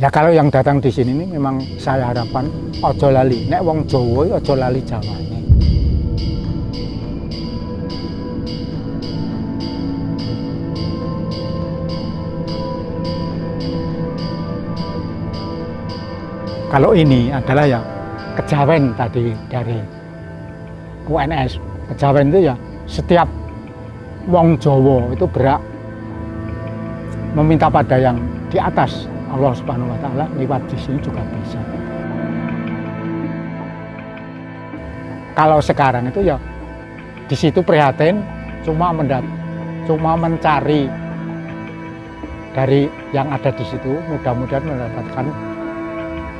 Ya kalau yang datang di sini ini memang saya harapkan ojo lali, nek wong Jawa ojo lali Jawane. Kalau ini adalah ya kejawen tadi dari UNS. Kejawen itu ya setiap wong Jawa itu berhak meminta pada yang di atas Allah Subhanahu wa Ta'ala, lewat di sini juga bisa. Kalau sekarang itu ya di situ prihatin cuma mencari dari yang ada di situ, mudah-mudahan mendapatkan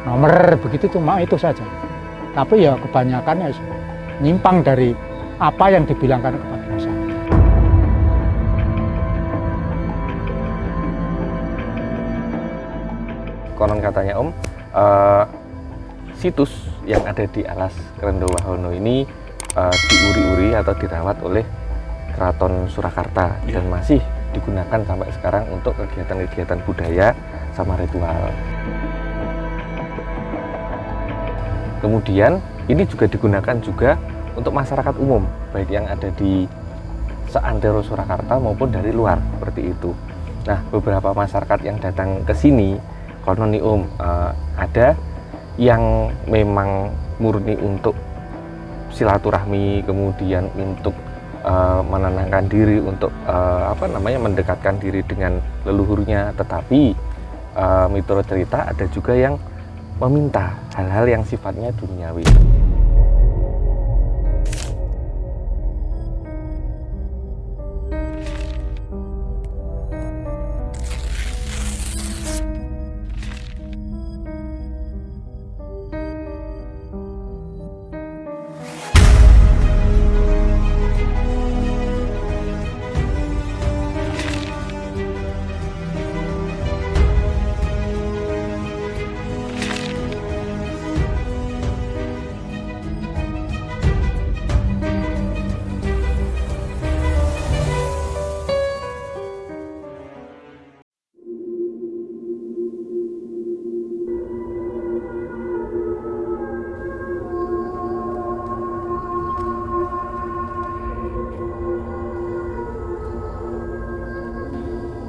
nomor begitu, cuma itu saja. Tapi ya kebanyakan ya nyimpang dari apa yang dibilangkan kepada saya. Konon katanya Om, situs yang ada di alas Krendowahono ini diuri-uri atau dirawat oleh Keraton Surakarta dan masih digunakan sampai sekarang untuk kegiatan-kegiatan budaya sama ritual. Kemudian ini juga digunakan juga untuk masyarakat umum, baik yang ada di seantero Surakarta maupun dari luar, seperti itu. Nah, beberapa masyarakat yang datang ke sini, konon nih Om, ada yang memang murni untuk silaturahmi, kemudian untuk menenangkan diri, untuk mendekatkan diri dengan leluhurnya. Tetapi miturut cerita ada juga yang meminta hal-hal yang sifatnya duniawi.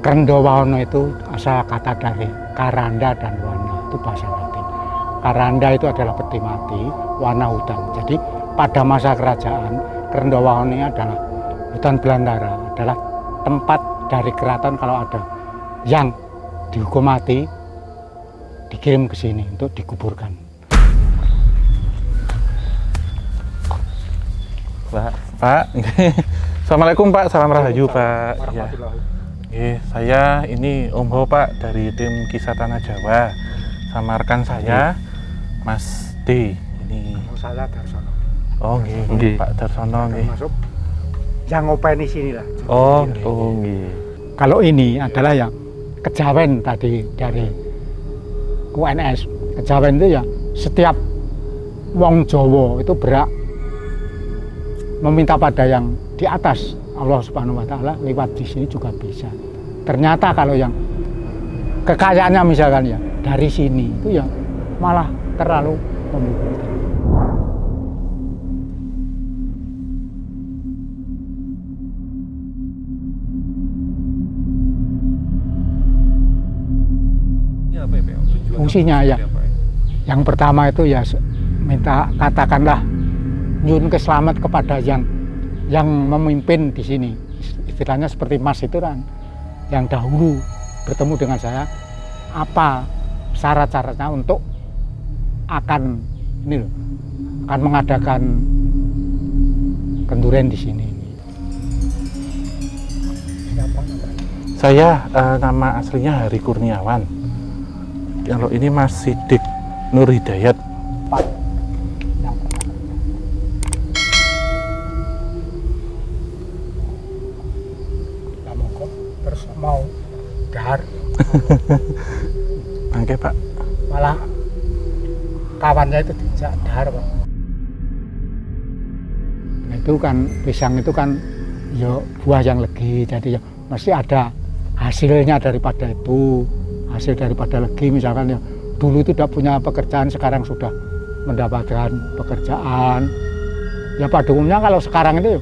Krendowahono itu asal kata dari karanda dan wana, itu bahasa Latin. Karanda itu adalah peti mati, wana hutan. Jadi pada masa kerajaan, Krendowahono ini adalah hutan belantara, adalah tempat dari keraton kalau ada yang dihukum mati, dikirim ke sini untuk dikuburkan. Pak. Assalamualaikum Pak, salam rahayu Pak. Ya. Saya ini Om Ho Pak dari tim Kisah Tanah Jawa sama rekan saya Mas D. Ini Saya Darsono. Oh nggih, Pak Darsono nggih. Masuk yang ngopeni sini lah. Oh nggih. Kalau ini adalah yang kejawen tadi dari UNS. Kejawen itu ya setiap wong Jawa itu berhak meminta pada yang di atas Allah Subhanahu wa Ta'ala, lewat di sini juga bisa. Ternyata kalau yang kekayaannya misalkan ya dari sini itu ya malah terlalu membutuhkan. Fungsinya ya, yang pertama itu ya minta, katakanlah nyun keselamat kepada yang memimpin di sini, istilahnya seperti Mas itu kan, yang dahulu bertemu dengan saya, apa syarat-syaratnya untuk akan mengadakan kenduren di sini. Saya nama aslinya Hari Kurniawan. Kalau ini Mas Sidik Nur Hidayat. Pak, yang terus mau dahar. Oke Pak. Malah kawannya itu dijak dahar Pak. Nah, itu kan pisang itu kan ya buah yang legi, jadi ya mesti ada hasilnya daripada itu. hasil daripada legi misalkan ya dulu itu tidak punya pekerjaan, sekarang sudah mendapatkan pekerjaan. Ya pada umumnya kalau sekarang itu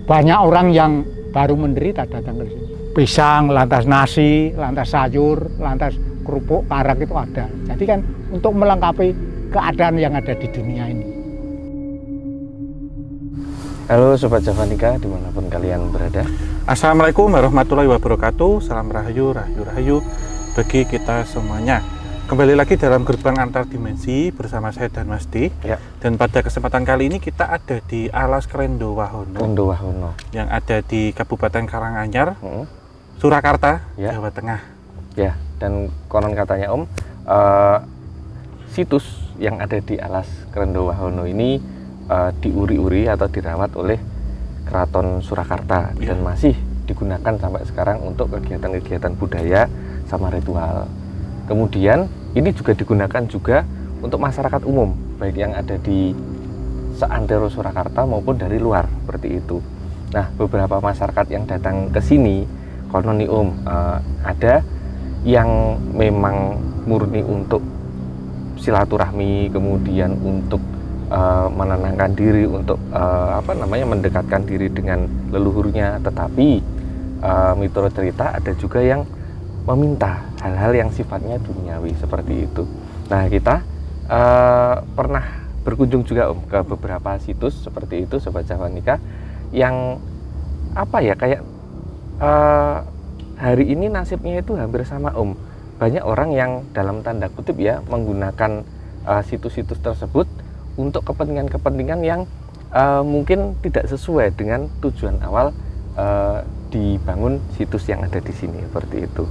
banyak orang yang baru menderita datang ke sini. Pisang, lantas nasi, lantas sayur, lantas kerupuk, karak itu ada. Jadi kan untuk melengkapi keadaan yang ada di dunia ini. Halo Sobat Javanika dimanapun kalian berada. Assalamualaikum warahmatullahi wabarakatuh. Salam rahayu, rahayu bagi kita semuanya. Kembali lagi dalam gerbang antar dimensi bersama saya dan Mas D. Ya. Dan pada kesempatan kali ini kita ada di Alas Krendo Wahono. Krendo Wahono Yang ada di Kabupaten Karanganyar, Surakarta, ya. Jawa Tengah. Ya, dan konon katanya Om, situs yang ada di Alas Krendo Wahono ini diuri-uri atau dirawat oleh Keraton Surakarta dan masih digunakan sampai sekarang untuk kegiatan-kegiatan budaya sama ritual. Kemudian ini juga digunakan juga untuk masyarakat umum, baik yang ada di seantero Surakarta maupun dari luar seperti itu. Nah, beberapa masyarakat yang datang ke sini konon nih Om, ada yang memang murni untuk silaturahmi, kemudian untuk menenangkan diri, untuk mendekatkan diri dengan leluhurnya. Tetapi miturut cerita ada juga yang meminta hal-hal yang sifatnya duniawi seperti itu. Nah, kita pernah berkunjung juga Om ke beberapa situs seperti itu Sobat Javanika yang kayak hari ini nasibnya itu hampir sama Om. Banyak orang yang dalam tanda kutip ya menggunakan situs-situs tersebut untuk kepentingan-kepentingan yang mungkin tidak sesuai dengan tujuan awal dibangun situs yang ada di sini seperti itu.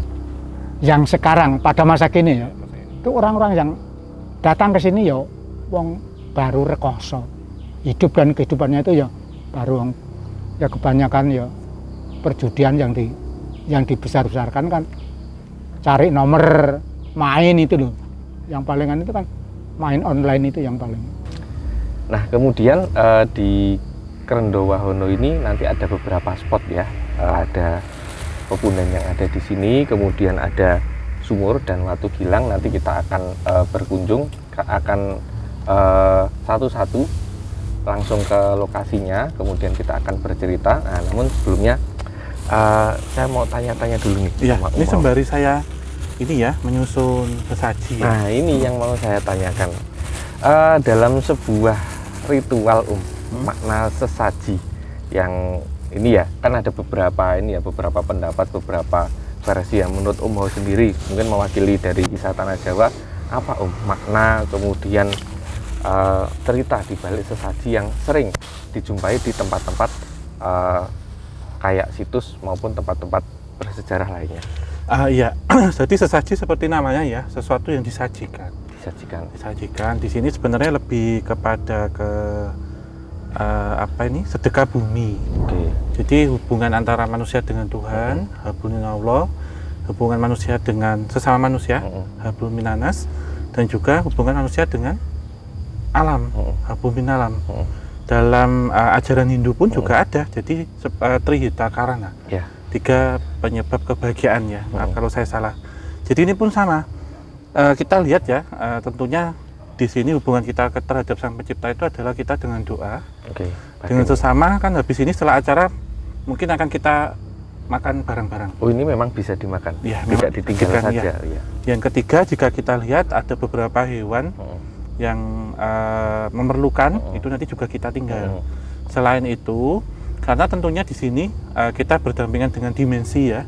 Yang sekarang pada masa kini ya, itu orang-orang yang datang ke sini ya wong baru rekoso. Hidup dan kehidupannya itu ya baru ya kebanyakan ya perjudian yang dibesar-besarkan kan cari nomor main itu loh. Yang palingan itu kan main online itu yang paling. Nah, kemudian di Krendo Wahono ini nanti ada beberapa spot ya. Ada pepundan yang ada di sini, kemudian ada sumur dan watu gilang. Nanti kita akan berkunjung, akan satu-satu langsung ke lokasinya, kemudian kita akan bercerita. Nah, namun sebelumnya saya mau tanya-tanya dulu nih. Iya, ini sembari saya menyusun sesaji. Nah, ini yang mau saya tanyakan. Dalam sebuah ritual makna sesaji yang ini ya, kan ada beberapa pendapat, beberapa versi yang menurut Om Ho sendiri mungkin mewakili dari kisah Tanah Jawa, apa makna kemudian cerita di balik sesaji yang sering dijumpai di tempat-tempat kayak situs maupun tempat-tempat bersejarah lainnya. Iya, jadi sesaji seperti namanya ya, sesuatu yang disajikan. Di sini sebenarnya lebih kepada sedekah bumi. Jadi hubungan antara manusia dengan Tuhan, hablum minallah, hubungan manusia dengan sesama manusia, hablum minanas, dan juga hubungan manusia dengan alam, hablum minalam. Dalam ajaran Hindu pun juga ada, jadi Trihita Karana, 3 penyebab kebahagiaan ya, maaf kalau saya salah. Jadi ini pun sama. Kita lihat ya, tentunya di sini hubungan kita terhadap Sang Pencipta itu adalah kita dengan doa, dengan sesama. Kan habis ini setelah acara mungkin akan kita makan bareng-bareng. Oh, ini memang bisa dimakan, ya, tidak ditinggal saja. Ya. Yang ketiga, jika kita lihat ada beberapa hewan yang memerlukan, itu nanti juga kita tinggal. Selain itu, karena tentunya di sini kita berdampingan dengan dimensi ya,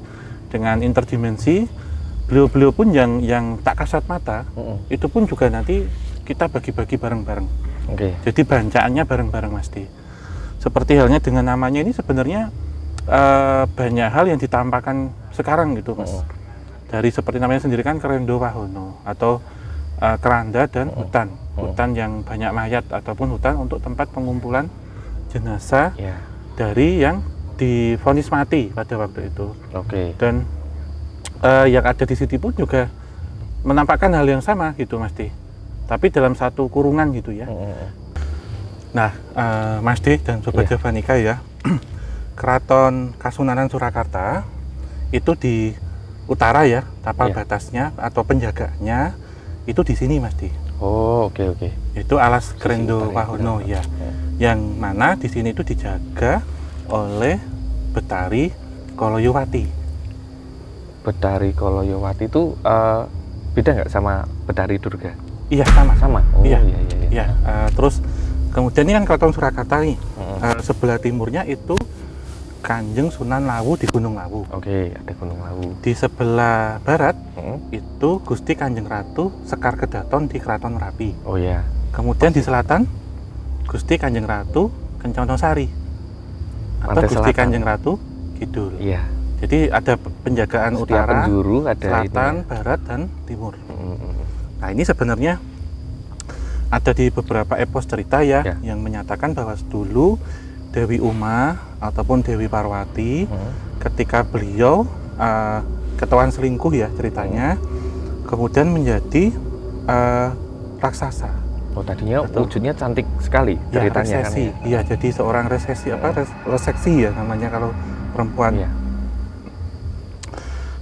dengan interdimensi. Beliau-beliau pun yang tak kasat mata, itu pun juga nanti kita bagi-bagi bareng-bareng. Jadi bancaannya bareng-bareng Mas D. Seperti halnya dengan namanya ini sebenarnya banyak hal yang ditampakkan sekarang gitu Mas. Dari seperti namanya sendiri kan Krendo Wahono atau keranda dan hutan. Hutan yang banyak mayat ataupun hutan untuk tempat pengumpulan jenazah dari yang divonis mati pada waktu itu. Dan yang ada di sini pun juga menampakkan hal yang sama gitu Mas D, tapi dalam satu kurungan gitu ya. Nah, Mas D dan Sobat Javanika ya, Keraton Kasunanan Surakarta itu utara ya, tapal Iya. batasnya atau penjagaannya itu di sini Mas Di. Oh, oke oke. Itu alas Krendo utara Wahono ya. ya. Yang mana di sini itu dijaga oleh Betari Koloyowati. Betari Koloyowati itu beda nggak sama Betari Durga? Iya, sama. Sama. Oh Iya. iya iya. Iya. Ya, terus kemudian ini kan Keraton Surakarta nih. Mm-mm. Sebelah timurnya itu Kanjeng Sunan Lawu di Gunung Lawu. Oke, ada Gunung Lawu. Di sebelah barat Mm-mm. itu Gusti Kanjeng Ratu Sekar Kedaton di Keraton Merapi. Oh ya. Kemudian di selatan Gusti Kanjeng Ratu Kencono Sari atau Pantai Gusti Selatan. Kanjeng Ratu Kidul. Iya. Jadi ada penjagaan Setiap utara, penjuru ada selatan, itunya. barat, dan timur. Mm-mm. Nah ini sebenarnya ada di beberapa epos cerita ya, Ya. yang menyatakan bahwa dulu Dewi Uma ataupun Dewi Parwati ketika beliau ketahuan selingkuh ya ceritanya, kemudian menjadi raksasa. Oh tadinya Betul. wujudnya cantik sekali Ya, ceritanya resesi. kan ya. Iya, jadi seorang resesi reseksi ya namanya kalau perempuan. Iya.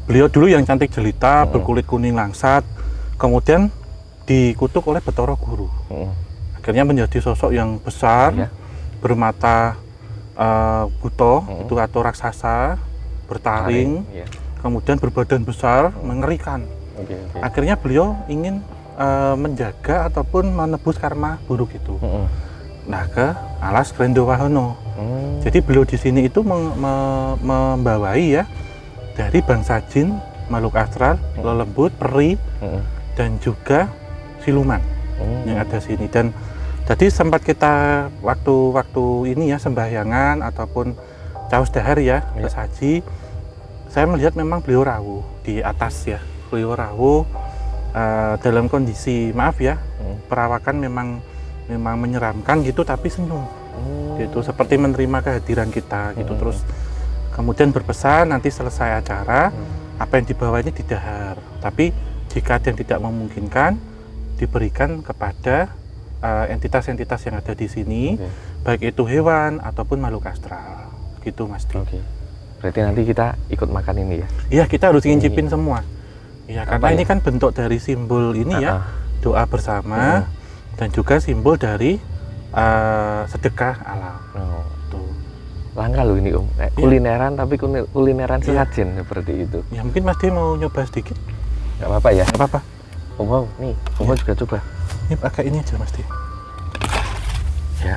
Beliau dulu yang cantik jelita, Mm. berkulit kuning langsat, kemudian dikutuk oleh Bathara Guru. Mm. Akhirnya menjadi sosok yang besar, Iya. bermata buto, Mm. itu atau raksasa, bertaring, Iya. kemudian berbadan besar, mengerikan. Oke oke. Akhirnya beliau ingin menjaga ataupun menebus karma buruk itu. Mm-mm. Nah, ke alas Krendo Wahono. Mm. Jadi beliau di sini itu membawai ya dari bangsa jin, makhluk astral, lelembut, peri, Mm-mm. dan juga siluman Mm. yang ada sini. Dan jadi sempat kita waktu ini ya sembahyangan ataupun caus dahar ya, Ya. sesaji, saya melihat memang beliau rawuh di atas ya. Beliau rawuh dalam kondisi maaf ya, perawakan memang menyeramkan gitu, tapi senyum gitu, seperti menerima kehadiran kita gitu. Terus kemudian berpesan nanti selesai acara apa yang dibawa ini didahar, tapi jika ada yang tidak memungkinkan diberikan kepada entitas-entitas yang ada di sini, Oke. baik itu hewan ataupun makhluk astral gitu Mas Di. Oke. Berarti nanti kita ikut makan ini ya. Iya, kita harus Ini. ngincipin semua. Iya, Apa karena ya? ini kan bentuk dari simbol ini ya, doa bersama dan juga simbol dari sedekah alam. Oh. Tuh. Langka loh ini Om. Iya. Kulineran tapi kulineran Iya. sesajen seperti itu. Ya mungkin Mas Di mau nyoba sedikit, Nggak apa-apa ya. nggak apa-apa. Om Ho, nih, Om Ho juga coba. Ini agak ini aja Mas Di. Ya.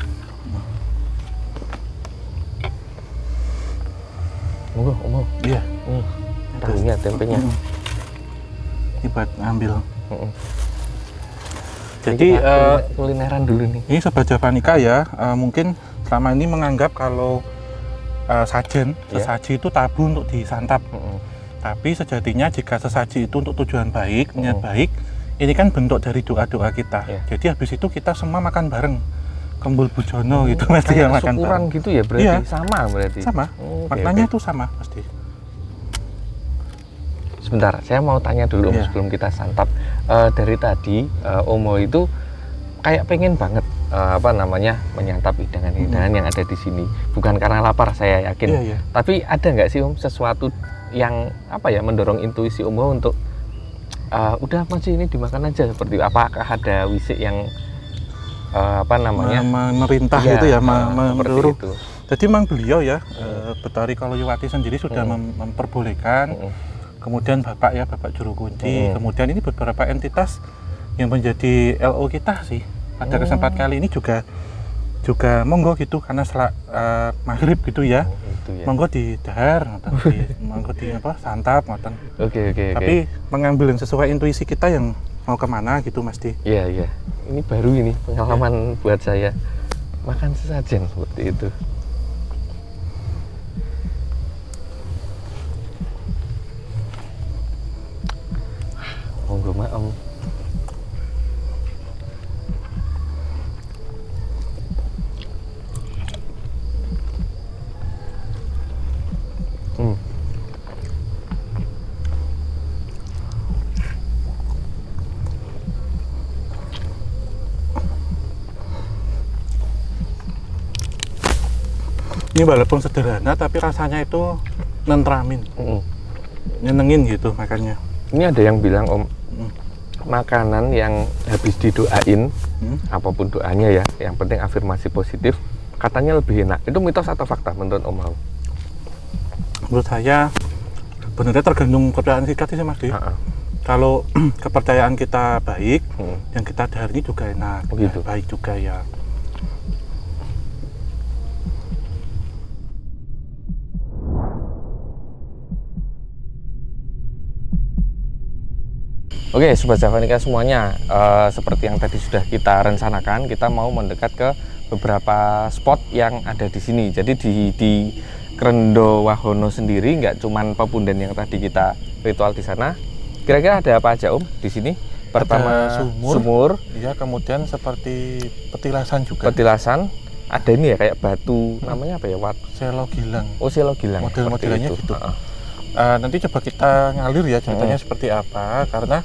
Monggo, Om Ho. Iya. Nih, tuh ini ada tempenya. Ini buat ambil. Mm-mm. Jadi Ini kita kulineran dulu nih. ini Sobat Javanica ya, mungkin selama ini menganggap kalau sajen, Ya. sesaji itu tabu untuk disantap. Mm-mm. Tapi sejatinya jika sesaji itu untuk tujuan baik, niat baik, ini kan bentuk dari doa-doa kita. Ya. Jadi habis itu kita semua makan bareng. Kembul Bujono gitu mesti yang Kayak makan syukuran bareng. gitu ya berarti. Iya. Sama berarti. Sama. Oh, oke, Maknanya oke. itu sama pasti. Sebentar, saya mau tanya dulu Om Iya. sebelum kita santap. Dari tadi Om Ho itu kayak pengen banget menyantap hidangan-hidangan yang ada di sini. Bukan karena lapar saya yakin. Iya, iya. Tapi ada nggak sih Om sesuatu yang mendorong intuisi Om Ho untuk udah masih ini dimakan aja seperti apakah ada wisik yang Memerintah Iya, itu ya, seperti menyuruh. itu. Jadi memang beliau ya, Betari Koloyowati sendiri sudah memperbolehkan. Kemudian Bapak Juru Kunci. Kemudian ini beberapa entitas yang menjadi LO kita sih. Pada kesempatan kali ini juga monggo gitu, karena setelah maghrib gitu ya. Itu ya. Monggo di dahar, monggo di santap, ngoten. Oke. Tapi mengambil yang sesuai intuisi kita yang mau kemana gitu Mas Di. Iya. Ini baru ini pengalaman buat saya makan sesajen seperti itu. Monggo Mak Om. Ini walaupun sederhana tapi rasanya itu nentramin. nyenengin gitu makannya. Ini ada yang bilang Om, makanan yang habis didoain, apapun doanya ya, yang penting afirmasi positif, katanya lebih enak. Itu mitos atau fakta menurut Om Hao? Menurut saya sebenarnya tergantung kepercayaan kita sih Mas Di. Kalau kepercayaan kita baik, yang kita dari juga enak, Begitu. baik juga ya. Oke, Sobat Javanica semuanya, seperti yang tadi sudah kita rencanakan, kita mau mendekat ke beberapa spot yang ada di sini. Jadi di Krendo Wahono sendiri nggak cuman pepunden yang tadi kita ritual di sana. Kira-kira ada apa aja Om di sini? Pertama Ada sumur, Ya, kemudian seperti petilasan juga. petilasan, ada ini ya kayak batu, namanya apa ya? Selo Gilang. Oh, selo gilang. Model-modelannya seperti itu. gitu. Nanti coba kita ngalir ya ceritanya seperti apa, karena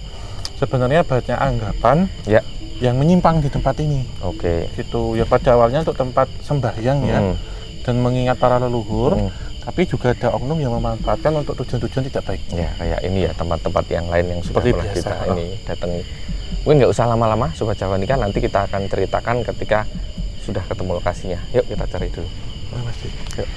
sebenarnya banyak anggapan Ya. yang menyimpang di tempat ini. Oke. Gitu ya, pada awalnya untuk tempat sembahyang ya, dan mengingat para leluhur, tapi juga ada oknum yang memanfaatkan untuk tujuan-tujuan tidak baik. Ya, kayak ini ya tempat-tempat yang lain yang sudah Seperti pernah biasa, kita ini datangi. Mungkin nggak usah lama-lama, Sobat Javanica, nanti kita akan ceritakan ketika sudah ketemu lokasinya. Yuk kita cari dulu. Oh, Mas Di. Yuk.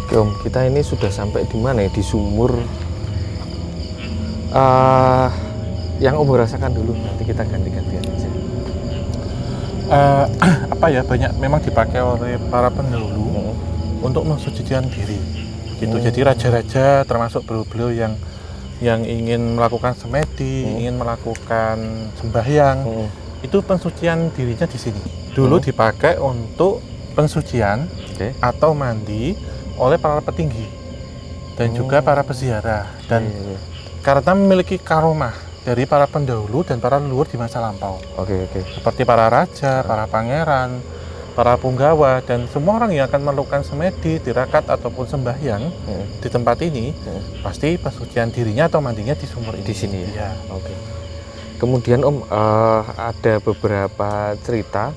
Oke Om, kita ini sudah sampai di mana ya? Di sumur yang Om rasakan dulu, nanti kita ganti-gantian aja. Apa ya, banyak memang dipakai oleh para pendahulu untuk mensucikan diri gitu. Jadi raja-raja termasuk beliau-beliau yang ingin melakukan semedi, ingin melakukan sembahyang, itu pensucian dirinya di sini. Dulu dipakai untuk pensucian atau mandi oleh para petinggi dan juga para peziarah, dan karena memiliki karomah dari para pendahulu dan para leluhur di masa lampau. Seperti para raja, para pangeran, para punggawa, dan semua orang yang akan melakukan semedi, tirakat ataupun sembahyang di tempat ini pasti pensucian dirinya atau mandinya di sumur ini. Di sini ya. Kemudian Om, ada beberapa cerita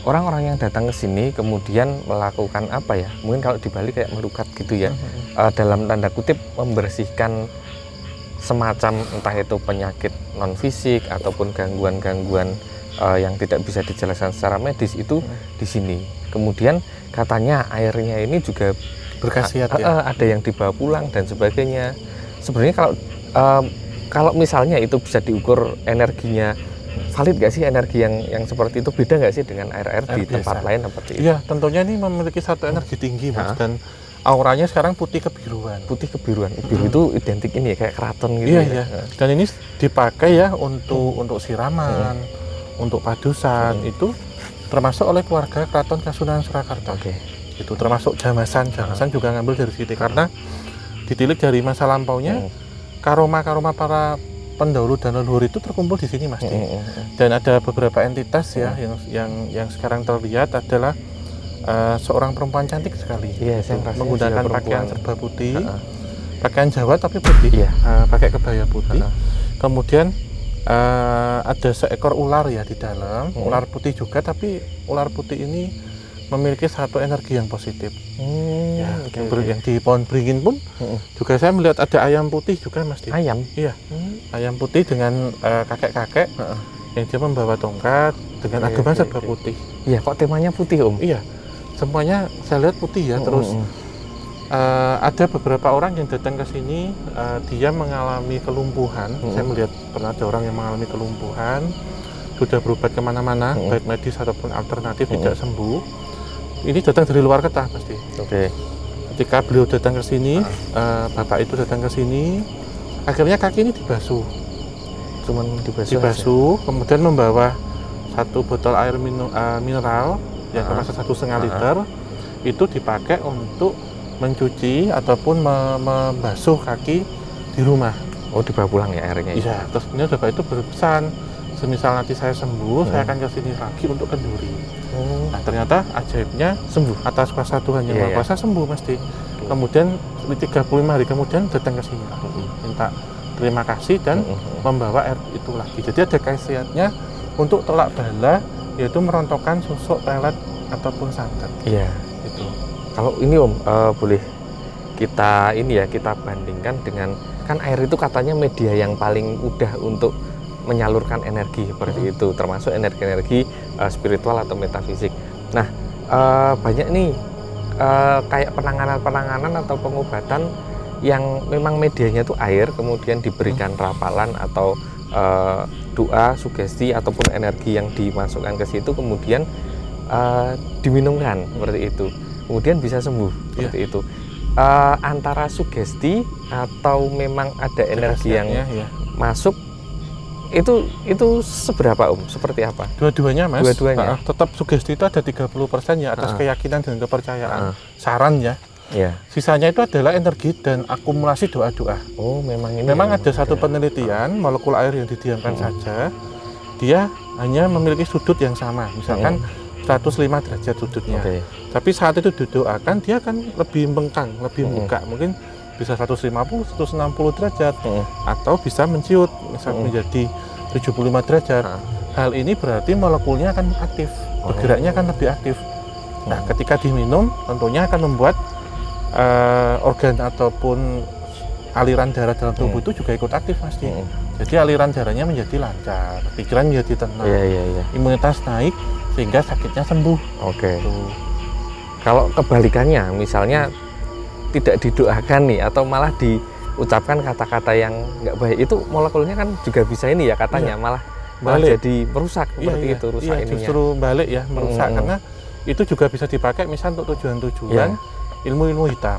orang-orang yang datang ke sini kemudian melakukan apa ya? Mungkin kalau di Bali kayak melukat gitu ya. Dalam tanda kutip membersihkan semacam entah itu penyakit non fisik ataupun gangguan-gangguan yang tidak bisa dijelaskan secara medis itu di sini. Kemudian katanya airnya ini juga berkhasiat ya. Ada yang dibawa pulang dan sebagainya. Sebenarnya kalau misalnya itu bisa diukur energinya, valid nggak sih energi yang seperti itu? Beda nggak sih dengan air di biasa. tempat lain seperti itu? Iya, tentunya ini memiliki satu energi tinggi Mas, dan auranya sekarang putih kebiruan. Putih kebiruan, biru itu identik ini ya, kayak keraton gitu. Iya. Dan ini dipakai ya untuk siraman, untuk padusan, itu termasuk oleh keluarga Keraton Kasunanan Surakarta. Itu termasuk jamasan juga ngambil dari sini karena ditilik dari masa lampaunya, karoma para pendahulu dan leluhur itu terkumpul di sini Mas. Dan ada beberapa entitas ya yang sekarang terlihat adalah seorang perempuan cantik sekali. Iya, menggunakan pakaian serba putih, pakaian Jawa tapi putih, pakai kebaya putih. Kemudian ada seekor ular ya di dalam, ular putih juga, tapi ular putih ini memiliki satu energi yang positif. Yang di pohon beringin pun juga saya melihat ada ayam putih juga Mas. Ayam? Iya. Ayam putih dengan kakek-kakek yang dia membawa tongkat dengan ageman serba putih. Iya, kok temanya putih Om? Iya, semuanya saya lihat putih ya. Terus ada beberapa orang yang datang ke sini, dia mengalami kelumpuhan. Saya melihat pernah ada orang yang mengalami kelumpuhan, sudah berobat kemana-mana, baik medis ataupun alternatif tidak sembuh. Ini datang dari luar kota pasti. Oke. Ketika beliau datang ke sini, bapak itu datang ke sini, akhirnya kaki ini dibasuh. Cuman Dibasuh, kemudian membawa 1 botol air mineral yang kemasan 1,5 liter, itu dipakai untuk mencuci ataupun membasuh kaki di rumah. Oh, dibawa pulang ya airnya? Iya, terus kemudian bapak itu berpesan, semisal nanti saya sembuh, saya akan ke sini lagi untuk kenduri. Nah, ternyata ajaibnya Sembuh? atas kuasa Tuhan yang Maha Kuasa sembuh mesti. Kemudian 35 hari kemudian datang ke sini lagi, minta terima kasih dan membawa air itu lagi. Jadi ada khasiatnya untuk tolak bala, yaitu merontokkan susuk, pelet ataupun santet. Iya. Itu. Kalau ini Om, boleh kita bandingkan dengan, kan air itu katanya media yang paling mudah untuk menyalurkan energi seperti itu, termasuk energi-energi spiritual atau metafisik. Nah, banyak nih kayak penanganan atau pengobatan yang memang medianya itu air, kemudian diberikan rapalan atau doa, sugesti ataupun energi yang dimasukkan ke situ, kemudian diminumkan seperti itu, kemudian bisa sembuh seperti itu. Antara sugesti atau memang ada energi yang masuk, itu seberapa Om? Seperti apa? Dua-duanya Mas. Dua-duanya. Tetap sugesti itu ada 30% ya atas keyakinan dan kepercayaan. Saran ya. Iya. Sisanya itu adalah energi dan akumulasi doa-doa. Oh, memang ini. Memang ada satu penelitian, molekul air yang didiamkan saja, dia hanya memiliki sudut yang sama. Misalkan 105 derajat sudutnya. Tapi saat itu didoakan, dia akan lebih bengkang, lebih buka. Mungkin bisa 150, 160 derajat, atau bisa menciut, misalnya menjadi 75 derajat. Hal ini berarti molekulnya akan aktif, bergeraknya akan lebih aktif. Nah, ketika diminum, tentunya akan membuat organ ataupun aliran darah dalam tubuh itu juga ikut aktif pasti. Jadi aliran darahnya menjadi lancar, pikiran menjadi tenang, imunitas naik sehingga sakitnya sembuh. Oke. Kalau kebalikannya, misalnya tidak didoakan nih atau malah diucapkan kata-kata yang nggak baik, itu molekulnya kan juga bisa ini ya katanya malah jadi merusak seperti itu, rusak ininya. Justru balik ya, merusak karena itu juga bisa dipakai misal untuk tujuan-tujuan ilmu-ilmu hitam.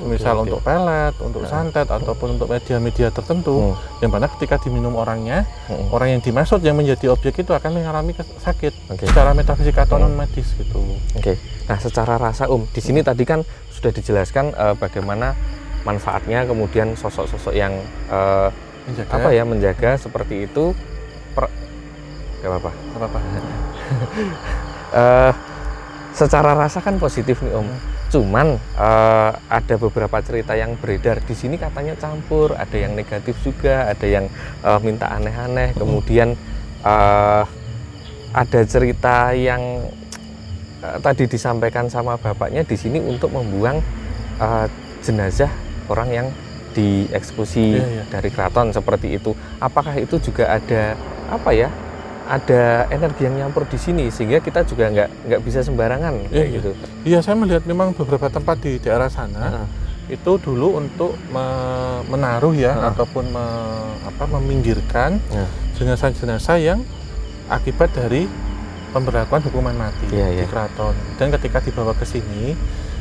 Misal untuk pelet, untuk santet ataupun untuk media-media tertentu, yang mana ketika diminum orangnya, orang yang dimaksud yang menjadi objek itu akan mengalami sakit secara metafisik atau non medis gitu. Nah, secara rasa di sini tadi kan sudah dijelaskan bagaimana manfaatnya, kemudian sosok-sosok yang menjaga seperti itu. Gak apa-apa. Secara rasa kan positif nih Om. Cuman ada beberapa cerita yang beredar di sini katanya campur, ada yang negatif juga, ada yang minta aneh-aneh. Kemudian ada cerita yang tadi disampaikan sama bapaknya di sini untuk membuang jenazah orang yang dieksekusi dari keraton seperti itu. Apakah itu juga ada ada energi yang nyampur di sini sehingga kita juga nggak bisa sembarangan kayak gitu? Iya, saya melihat memang beberapa tempat di daerah sana itu dulu untuk menaruh ataupun meminggirkan jenazah-jenazah yang akibat dari pemberlakuan hukuman mati di keraton. Dan ketika dibawa ke sini,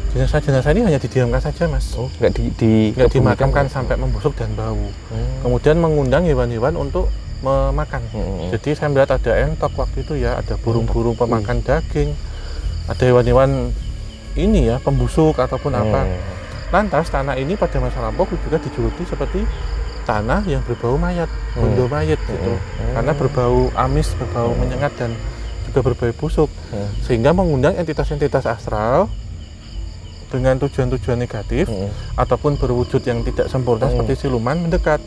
jenazah-jenazah ini hanya didiamkan saja Mas. Nggak dimakamkan sampai membusuk dan bau. Kemudian mengundang hewan-hewan untuk memakan. Jadi saya melihat ada entok waktu itu ya, ada burung-burung pemakan daging, ada hewan-hewan ini ya, pembusuk ataupun apa. Lantas tanah ini pada masa lampau juga dijuluki seperti tanah yang berbau mayat, bondo mayat gitu. Karena berbau amis, berbau menyengat dan juga berbau busuk. Sehingga mengundang entitas-entitas astral dengan tujuan-tujuan negatif ataupun berwujud yang tidak sempurna seperti siluman mendekat.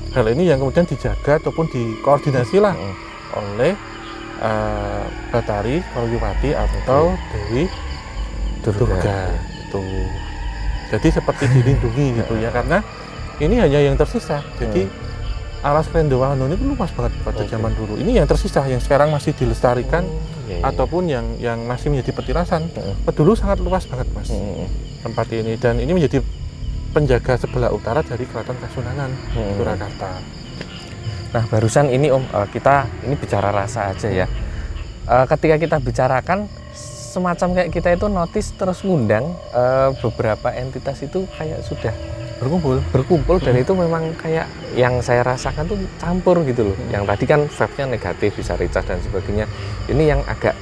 Hal ini yang kemudian dijaga ataupun dikoordinasi oleh Batari Karyawati atau Dewi Durga itu. Jadi seperti dilindungi gitu ya, karena ini hanya yang tersisa. Jadi alas Krendowano ini luas banget pada zaman dulu. Ini yang tersisa, yang sekarang masih dilestarikan ataupun yang masih menjadi petilasan. Dulu sangat luas banget Mas tempat ini, dan ini menjadi penjaga sebelah utara dari Keraton Kasunanan Surakarta. Nah barusan ini Om, kita ini bicara rasa aja ya. Ketika kita bicarakan semacam kayak kita itu notice terus ngundang beberapa entitas itu kayak sudah berkumpul dan itu memang kayak yang saya rasakan tuh campur gitu loh. Yang tadi kan vibe-nya negatif, bisa ricah dan sebagainya. Ini yang agak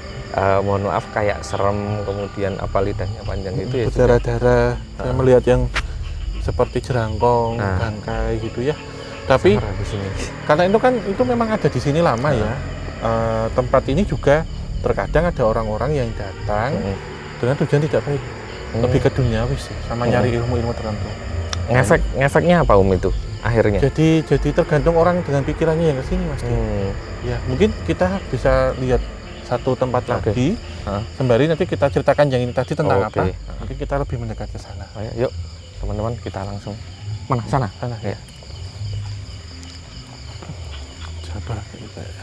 mohon maaf kayak serem, kemudian apa lidahnya panjang itu ya berdarah-darah. Saya melihat yang seperti jerangkong, bangkai gitu ya. Tapi karena itu kan itu memang ada di sini lama ya. Tempat ini juga terkadang ada orang-orang yang datang dengan tujuan tidak baik, lebih ke duniawi sih, sama nyari ilmu-ilmu tertentu. Ngefeknya apa itu akhirnya? Jadi tergantung orang dengan pikirannya yang kesini Mas. Ya mungkin kita bisa lihat satu tempat lagi, sembari nanti kita ceritakan yang ini tadi tentang apa. Mungkin kita lebih mendekat ke sana. Ayo, yuk teman-teman kita langsung mana sana ya. Sabar kita ya.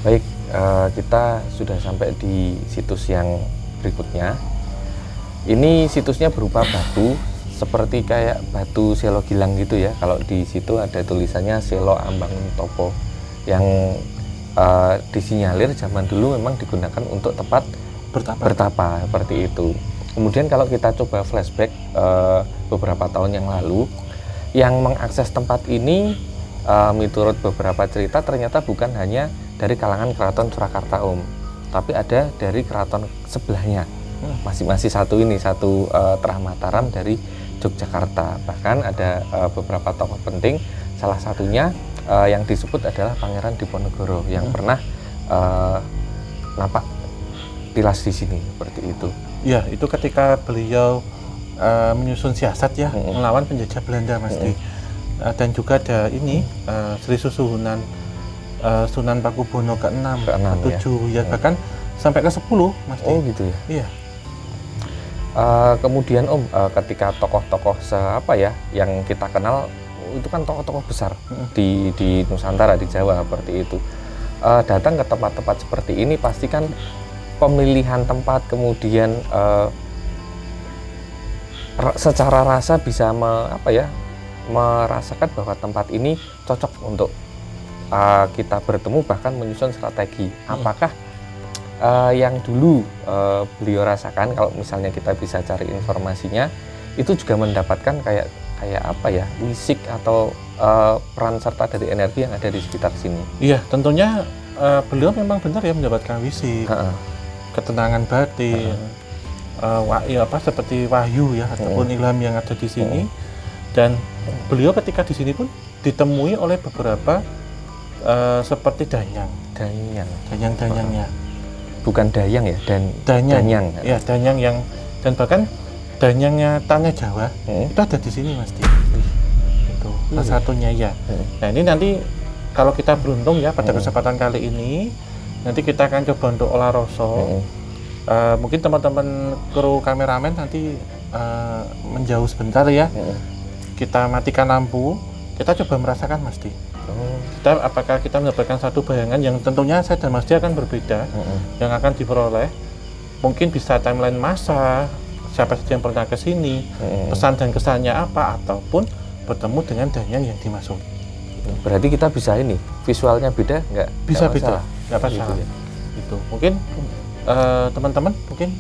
Baik, kita sudah sampai di situs yang berikutnya. Ini situsnya berupa batu, seperti kayak batu Selo Gilang gitu ya. Kalau di situ ada tulisannya Selo Ambang Topo, yang disinyalir zaman dulu memang digunakan untuk tempat bertapa seperti itu. Kemudian kalau kita coba flashback beberapa tahun yang lalu, yang mengakses tempat ini menurut beberapa cerita ternyata bukan hanya dari kalangan Keraton Surakarta Om, tapi ada dari keraton sebelahnya. Masih satu Terah Mataram dari Yogyakarta. Bahkan ada beberapa tokoh penting, salah satunya yang disebut adalah Pangeran Diponegoro yang pernah nampak tilas di sini seperti itu. Ya, itu ketika beliau menyusun siasat ya, melawan penjajah Belanda Mas. Dan juga ada ini Sri Susuhunan Sunan Pakubuwono ke-6, ke-7 ya, bahkan sampai ke-10 Mas. Oh gitu ya. Iya. Kemudian Om, ketika tokoh-tokoh yang kita kenal itu kan tokoh-tokoh besar di Nusantara, di Jawa seperti itu, datang ke tempat-tempat seperti ini pasti kan pemilihan tempat, kemudian secara rasa bisa merasakan bahwa tempat ini cocok untuk kita bertemu, bahkan menyusun strategi. Apakah yang dulu beliau rasakan, kalau misalnya kita bisa cari informasinya, itu juga mendapatkan kayak wisik atau peran serta dari energi yang ada di sekitar sini? Iya, tentunya beliau memang benar ya mendapatkan wisik, ketenangan batin, seperti wahyu ya, ataupun ilham yang ada di sini. Dan beliau ketika di sini pun ditemui oleh beberapa seperti danyangnya. Bukan dayang ya, danyang. Ya, danyang yang, dan bahkan danyangnya Tanah Jawa itu ada di sini Mas. Itu salah satunya ya. Nah ini nanti kalau kita beruntung ya pada kesempatan kali ini, nanti kita akan coba untuk olah rasa. Mungkin teman-teman kru kameramen nanti menjauh sebentar ya. Kita matikan lampu, kita coba merasakan Mas. Apakah kita mendapatkan satu bayangan yang tentunya saya dan Mas akan berbeda, yang akan diperoleh. Mungkin bisa timeline masa, siapa saja yang pernah ke sini, pesan dan kesannya apa, ataupun bertemu dengan danyang yang dimaksud. Berarti kita bisa ini, visualnya beda nggak? Bisa beda, nggak masalah. Gitu ya? Itu mungkin teman-teman, mungkin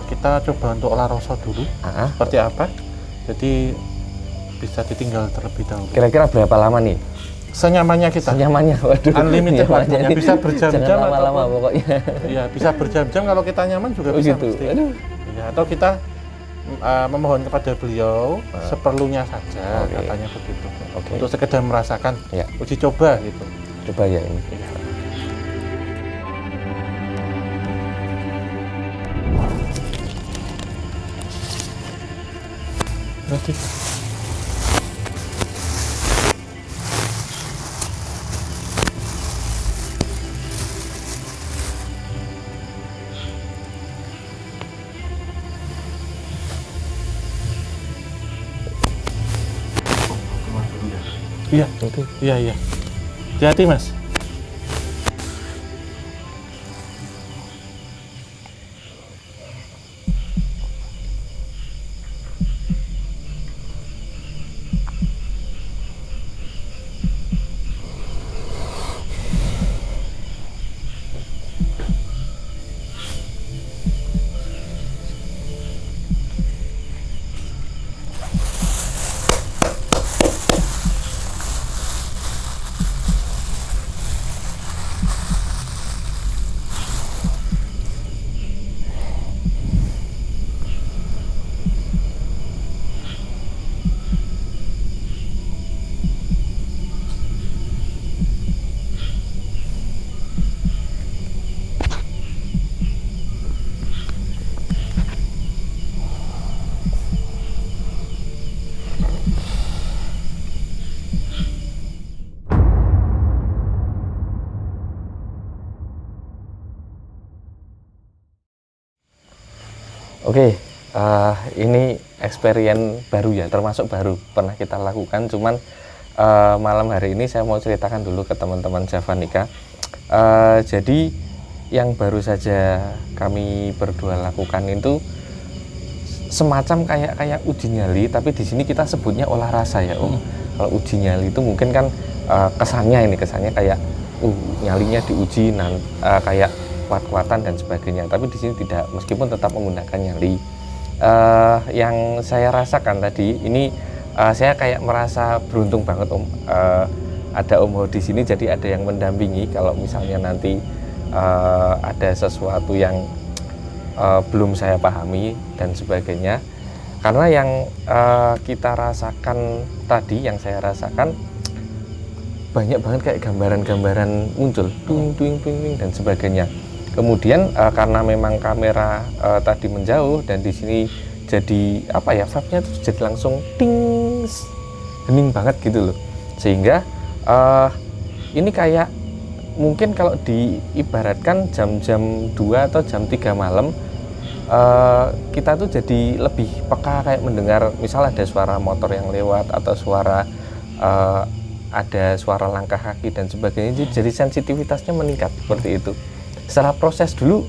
kita coba untuk olah rasa dulu, seperti apa. Jadi bisa ditinggal terlebih dahulu. Kira-kira berapa lama nih? Senyamannya kita. Senyamannya, waduh. Unlimited waktunya, bisa berjam-jam. Jangan lama-lama pokoknya. Ya, bisa berjam-jam, kalau kita nyaman juga bisa. Gitu. Ya, atau kita memohon kepada beliau seperlunya saja, Oke. katanya begitu. Oke. Untuk sekedar merasakan Ya. uji coba gitu. Coba ya ini. Iya. Berarti iya, Oke. iya. Hati-hati Mas. Oke, ini experience baru ya, termasuk baru pernah kita lakukan. Cuman malam hari ini saya mau ceritakan dulu ke teman-teman Javanica. Jadi yang baru saja kami berdua lakukan itu semacam kayak uji nyali, tapi di sini kita sebutnya olah rasa ya Om. Kalau uji nyali itu mungkin kan kesannya kayak nyalinya diuji kayak kuat-kuatan dan sebagainya, tapi di sini tidak, meskipun tetap menggunakan nyali. Yang saya rasakan tadi ini, saya kayak merasa beruntung banget Om, ada Om Ho di sini, jadi ada yang mendampingi kalau misalnya nanti ada sesuatu yang belum saya pahami dan sebagainya. Karena yang kita rasakan tadi, yang saya rasakan banyak banget kayak gambaran-gambaran muncul, tuing dan sebagainya. Kemudian karena memang kamera tadi menjauh dan di sini jadi apa ya, vibe-nya tuh jadi langsung ting, hening banget gitu loh. Sehingga ini kayak mungkin kalau diibaratkan jam-jam 2 atau jam 3 malam, kita tuh jadi lebih peka, kayak mendengar misal ada suara motor yang lewat atau suara ada suara langkah kaki dan sebagainya. Jadi sensitivitasnya meningkat seperti itu. Setelah proses dulu,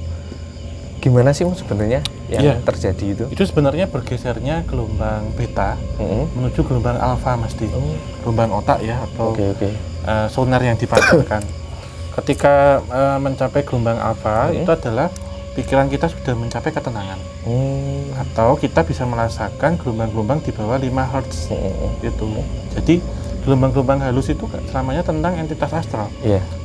gimana sih Mas sebenarnya yang terjadi itu? Itu sebenarnya bergesernya gelombang beta menuju gelombang alfa Mas Di. Gelombang otak ya, atau sonar yang dipancarkan. Ketika mencapai gelombang alfa, itu adalah pikiran kita sudah mencapai ketenangan. Atau kita bisa merasakan gelombang-gelombang di bawah 5 Hz gitu. Jadi gelombang-gelombang halus itu selamanya tentang entitas astral.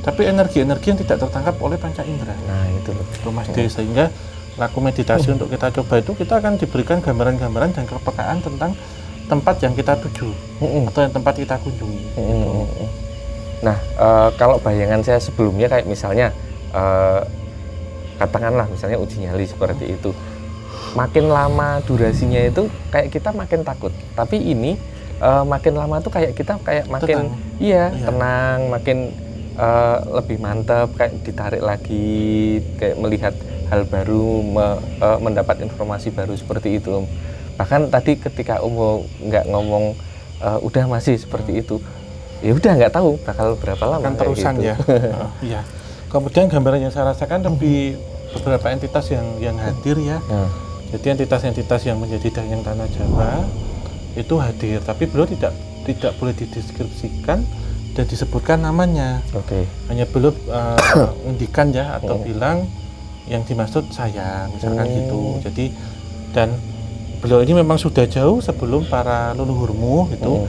Tapi energi-energi yang tidak tertangkap oleh panca indera. Nah itu loh. Itu Mas D. Sehingga laku meditasi untuk kita coba itu, kita akan diberikan gambaran-gambaran dan kepekaan tentang tempat yang kita tuju atau yang tempat kita kunjungi. Nah, kalau bayangan saya sebelumnya kayak misalnya katakanlah misalnya uji nyali seperti itu, makin lama durasinya itu kayak kita makin takut. Tapi ini makin lama tuh kayak kita kayak makin tenang, makin lebih mantap, kayak ditarik lagi, kayak melihat hal baru, mendapat informasi baru seperti itu. Bahkan tadi ketika Om Ho nggak ngomong udah masih seperti itu, ya udah nggak tahu bakal berapa lama kan terusan gitu. Ya. Iya. Kemudian gambaran yang saya rasakan lebih beberapa entitas yang hadir ya. Jadi entitas-entitas yang menjadi dayang tanah Jawa itu hadir, tapi beliau tidak boleh dideskripsikan dan disebutkan namanya. Hanya belum ngendikan ya, atau bilang yang dimaksud saya, misalkan gitu. Jadi dan beliau ini memang sudah jauh sebelum para leluhurmu itu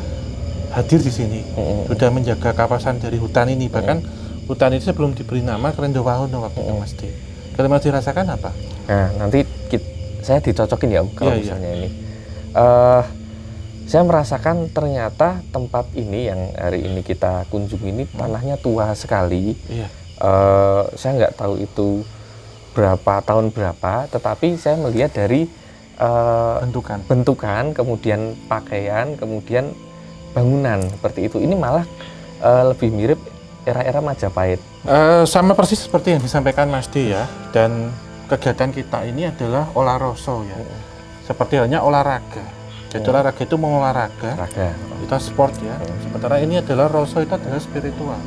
hadir di sini. Sudah menjaga kawasan dari hutan ini, bahkan hutan itu sebelum diberi nama Kerendowahono waktu itu Mas D. Kalau Mas D rasakan apa? Nah, nanti saya dicocokin ya Om, kalau Iya, misalnya ini. Saya merasakan ternyata tempat ini yang hari ini kita kunjungi ini tanahnya tua sekali. Iya. Saya nggak tahu itu tahun berapa, tetapi saya melihat dari bentukan, kemudian pakaian, kemudian bangunan seperti itu. Ini malah lebih mirip era-era Majapahit. Sama persis seperti yang disampaikan Mas D ya. Dan kegiatan kita ini adalah olahraga ya. Seperti halnya olahraga. Jadi olahraga itu mengolahraga, kita sport ya. Sementara ini adalah rasa, itu adalah spiritual.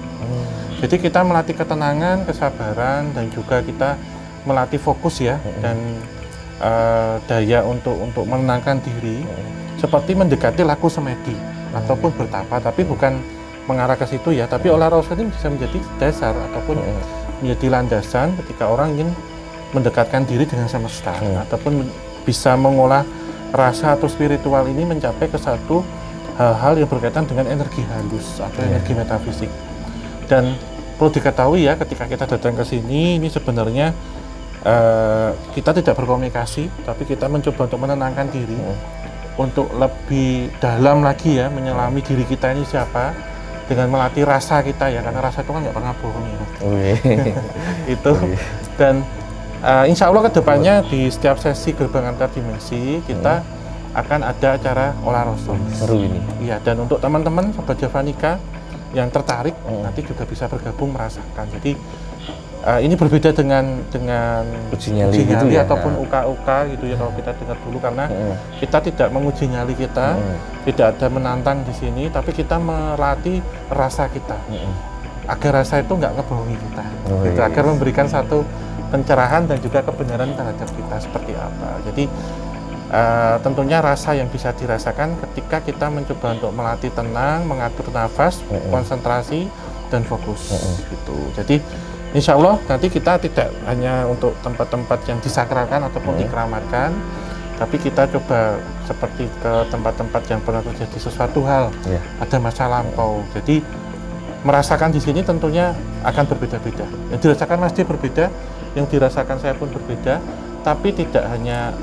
Jadi kita melatih ketenangan, kesabaran, dan juga kita melatih fokus ya, dan daya untuk menenangkan diri, seperti mendekati laku semedi ataupun bertapa, tapi bukan mengarah ke situ ya. Tapi olahraga ini bisa menjadi dasar ataupun menjadi landasan ketika orang ingin mendekatkan diri dengan semesta, ataupun bisa mengolah rasa atau spiritual ini mencapai ke satu hal-hal yang berkaitan dengan energi halus atau energi metafisik. Dan perlu diketahui ya, ketika kita datang ke sini, ini sebenarnya kita tidak berkomunikasi, tapi kita mencoba untuk menenangkan diri, untuk lebih dalam lagi ya, menyelami diri kita ini siapa, dengan melatih rasa kita ya, karena rasa itu kan nggak pernah bohong ya. Itu. Dan insya Allah kedepannya di setiap sesi gerbang antar dimensi kita akan ada acara olahraga. Seru ini. Iya, dan untuk teman-teman Sobat Javanica yang tertarik nanti juga bisa bergabung merasakan. Jadi ini berbeda dengan uji nyali gitu ya, ataupun UK gitu ya, kalau kita dengar dulu, karena kita tidak menguji nyali kita, tidak ada menantang di sini, tapi kita melatih rasa kita agar rasa itu nggak ngebohongi kita, gitu, agar memberikan satu pencerahan dan juga kebenaran terhadap kita seperti apa. Jadi tentunya rasa yang bisa dirasakan ketika kita mencoba untuk melatih tenang, mengatur nafas, konsentrasi dan fokus gitu. Jadi insya Allah nanti kita tidak hanya untuk tempat-tempat yang disakralkan ataupun dikeramatkan, tapi kita coba seperti ke tempat-tempat yang pernah terjadi sesuatu hal, ada masa lampau. Jadi merasakan di sini tentunya akan berbeda-beda. Yang dirasakan Mas D berbeda, yang dirasakan saya pun berbeda, tapi tidak hanya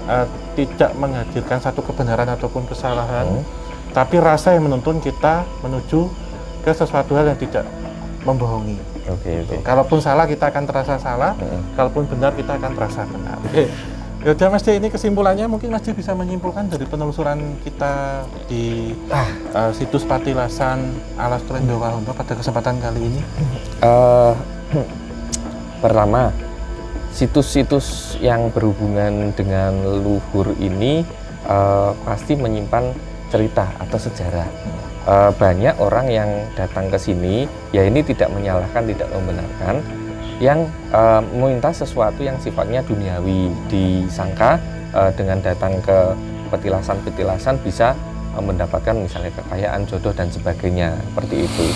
tidak menghadirkan satu kebenaran ataupun kesalahan, tapi rasa yang menuntun kita menuju ke sesuatu hal yang tidak membohongi. Kalaupun salah kita akan terasa salah, kalaupun benar kita akan terasa benar. Yaudah Mas D, ini kesimpulannya mungkin Mas D bisa menyimpulkan dari penelusuran kita di situs Patilasan Alas Trendo Wahono pada kesempatan kali ini. Pertama, situs-situs yang berhubungan dengan leluhur ini pasti menyimpan cerita atau sejarah. Banyak orang yang datang ke sini, ya ini tidak menyalahkan, tidak membenarkan, yang meminta sesuatu yang sifatnya duniawi, disangka dengan datang ke petilasan-petilasan bisa mendapatkan misalnya kekayaan, jodoh dan sebagainya, seperti itu.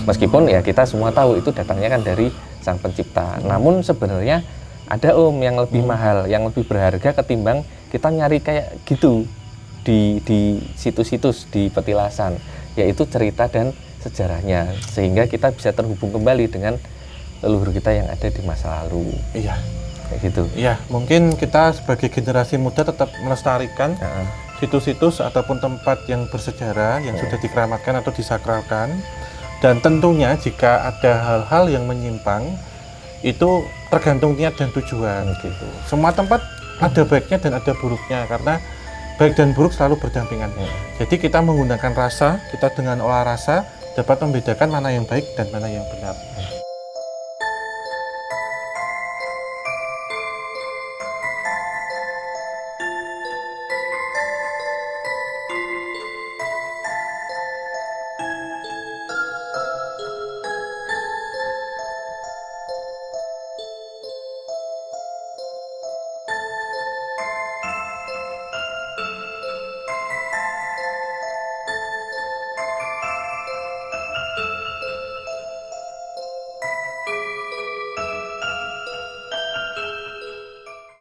Meskipun ya kita semua tahu itu datangnya kan dari Sang Pencipta. Namun sebenarnya ada yang lebih mahal, yang lebih berharga ketimbang kita nyari kayak gitu di situs-situs di petilasan, yaitu cerita dan sejarahnya, sehingga kita bisa terhubung kembali dengan leluhur kita yang ada di masa lalu. Iya, kayak gitu. Iya, mungkin kita sebagai generasi muda tetap melestarikan situs-situs ataupun tempat yang bersejarah yang sudah dikeramatkan atau disakralkan. Dan tentunya jika ada hal-hal yang menyimpang, itu tergantung niat dan tujuan. Gitu. Semua tempat ada baiknya dan ada buruknya, karena baik dan buruk selalu berdampingan. Jadi kita menggunakan rasa, kita dengan olah rasa dapat membedakan mana yang baik dan mana yang benar.